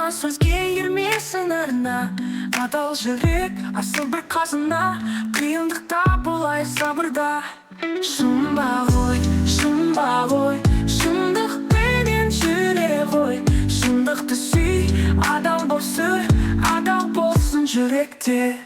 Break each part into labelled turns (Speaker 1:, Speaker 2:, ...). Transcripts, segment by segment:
Speaker 1: Жалған сөзге ермесін ырына, адал жүрек асыл бір қазына. Қиындықта болай сабырда. Шын ба ғой, шындықпенен жүре ғой. Шындықты сүй, адал болсын жүректе.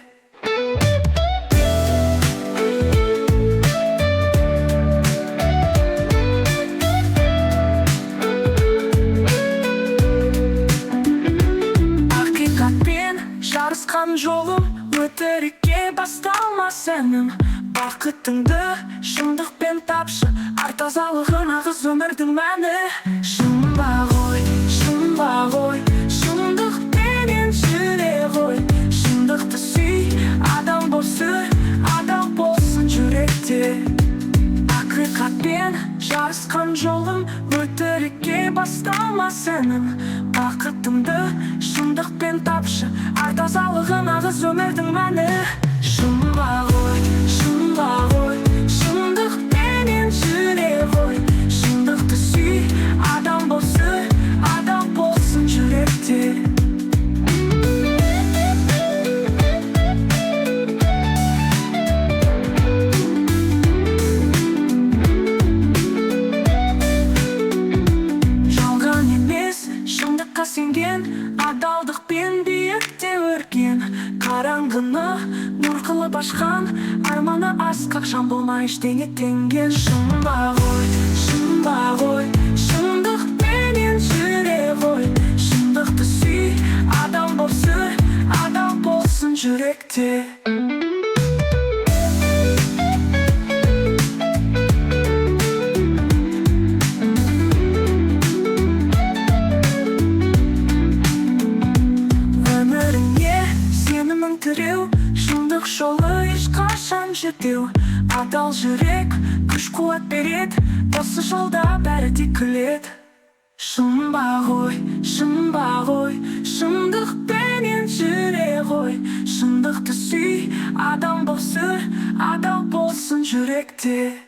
Speaker 1: Жарысқан жолым өтірікке басталмас әнім. Бақытыңды шындықпен тапшы, ар тазалығы нағыз өмірдің мәні. Шын ба ғой, шындықпенен жүре ғой. Шындықты сүй, адал болсын жүректе. Ақиқатпен жарысқан жолым өтірікке басталмас әнім. Бақытымды шындықпен тапшы, ар тазалығы нағыз өмірдің мәні. Шын ба ғой, шындықпенен жүре ғой. Шындықты сүй, адал болсын жүректе. Сенген адалдықпен биікте өрген, қараңғыны нұр қылып ашқан, арманы асқақ жан болмай ештеңе теңген. Шын ба ғой, шындықпенен жүре ғой. Шындықты сүй, адал болсын жүректе. Шындық жолы ешқашан жетеу. Адал жүрек күш қуат береді, осы жолда бәрі де күледі. Шын ба ғой, шындықпенен жүре ғой. Шындықты сүй, адал болсын жүректе.